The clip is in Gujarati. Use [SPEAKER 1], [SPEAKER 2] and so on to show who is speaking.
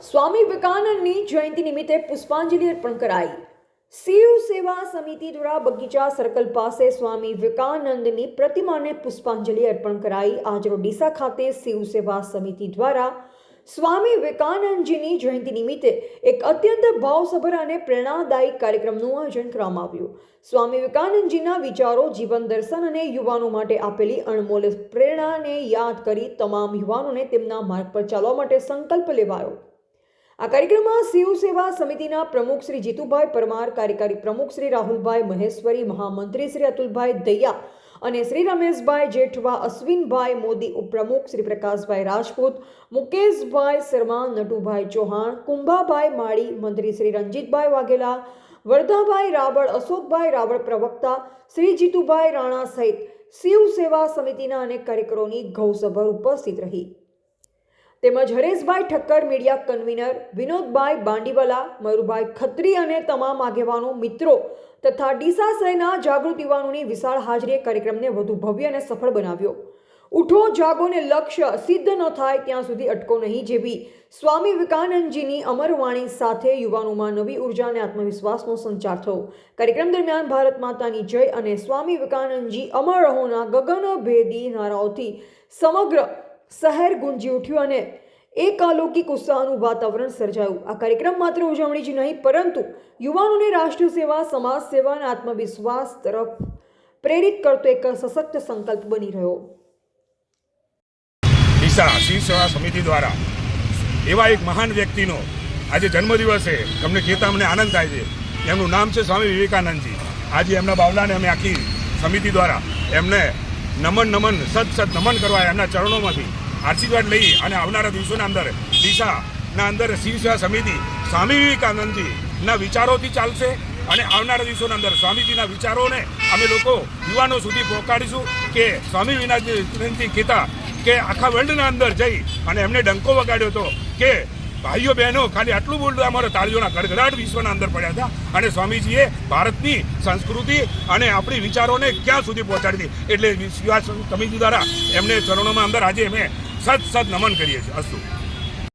[SPEAKER 1] સ્વામી વિવેકાનંદની જયંતિ નિમિત્તે પુષ્પાંજલિ અર્પણ કરાઈ। શિવ સેવા સમિતિ દ્વારા બગીચા સર્કલ પાસે સ્વામી વિવેકાનંદની પ્રતિમાને પુષ્પાંજલિ અર્પણ કરાઈ। આજરોજ ડીસા ખાતે શિવ સેવા સમિતિ દ્વારા સ્વામી વિવેકાનંદજીની જયંતિ નિમિત્તે એક અત્યંત ભાવસભર અને પ્રેરણાદાયી કાર્યક્રમનું આયોજન કરવામાં આવ્યું। સ્વામી વિવેકાનંદજીના વિચારો, જીવન દર્શન અને યુવાનો માટે આપેલી અણમોલ પ્રેરણાને યાદ કરી તમામ યુવાનોને તેમના માર્ગ પર ચાલવા માટે સંકલ્પ લેવાયો। આ કાર્યક્રમમાં શિવ સેવા સમિતિના પ્રમુખ શ્રી જીતુભાઈ પરમાર, કાર્યકારી પ્રમુખ શ્રી રાહુલભાઈ મહેશ્વરી, મહામંત્રી શ્રી અતુલભાઈ દૈયા અને શ્રી રમેશભાઈ જેઠવા, અશ્વિનભાઈ મોદી, ઉપપ્રમુખ શ્રી પ્રકાશભાઈ રાજપૂત, મુકેશભાઈ શર્મા, નટુભાઈ ચૌહાણ, કુંભાભાઈ માળી, મંત્રી શ્રી રંજીતભાઈ વાઘેલા, વર્ધાભાઈ રાવળ, અશોકભાઈ રાવળ, પ્રવક્તા શ્રી જીતુભાઈ રાણા સહિત શિવ સેવા સમિતિના અનેક કાર્યકરોની ગૌસભર ઉપસ્થિત રહી। તેમજ હરેશભાઈ ઠક્કર, મીડિયા કન્વીનર વિનોદભાઈ બાંડીવાલા, મયુરભાઈ ખત્રી અને તમામ આગેવાનો, મિત્રો તથા ડીસા શહેરના જાગૃત યુવાનોની વિશાળ હાજરીએ કાર્યક્રમને વધુ ભવ્ય અને સફળ બનાવ્યો। ઉઠો, જાગો ને લક્ષ્ય સિદ્ધ ન થાય ત્યાં સુધી અટકો નહીં જેવી સ્વામી વિવેકાનંદજીની અમરવાણી સાથે યુવાનોમાં નવી ઉર્જા અને આત્મવિશ્વાસનો સંચાર થયો। કાર્યક્રમ દરમિયાન ભારત માતાની જય અને સ્વામી વિવેકાનંદજી અમર રહોના ગગનભેદી નારાઓથી સમગ્ર શહેર ગુંજી ઉઠ્યું અને એક અલૌકિક ઉત્સાહનું વાતાવરણ સર્જાયું। આ કાર્યક્રમ માત્ર ઉજવણી જ નહીં પરંતુ યુવાનોને રાષ્ટ્ર સેવા, સમાજ સેવા અને આત્મવિશ્વાસ તરફ પ્રેરિત કરતો એક સશક્ત સંકલ્પ બની રહ્યો।
[SPEAKER 2] ડીસા શિવ સેવા સમિતિ દ્વારા એવા એક મહાન વ્યક્તિનો આજે જન્મદિવસ છે, તમને કહેતા અમને આનંદ થાય છે। એમનું નામ છે સ્વામી વિવેકાનંદજી। આજે એમના બાવલાને અમે આખી સમિતિ દ્વારા એમને નમન સત નમન કરવા એમના ચરણોમાંથી આશીર્વાદ લઈ અને આવનારા દિવસોના અંદર ડીસાના અંદર શિવ સેવા સમિતિ સ્વામી વિવેકાનંદજીના વિચારોથી ચાલશે અને આવનારા દિવસોના અંદર સ્વામીજીના વિચારોને અમે લોકો યુવાનો સુધી પહોંચાડીશું કે સ્વામી વિવેકાનંદજી કહેતા કે આખા વર્લ્ડના અંદર જઈ અને એમને ડંકો વગાડ્યો હતો કે ભાઈઓ બહેનો ખાલી આટલું બોલતું અમારા તાળીઓના ગડગડાટ વિશ્વના અંદર પડ્યા હતા અને સ્વામીજીએ ભારતની સંસ્કૃતિ અને આપણી વિચારોને ક્યાં સુધી પહોંચાડી હતી। એટલે વિશ્વાસ સમિતિ દ્વારા એમને ચરણોમાં અંદર આજે અમે સત નમન કરીએ છીએ। અસ્તુ।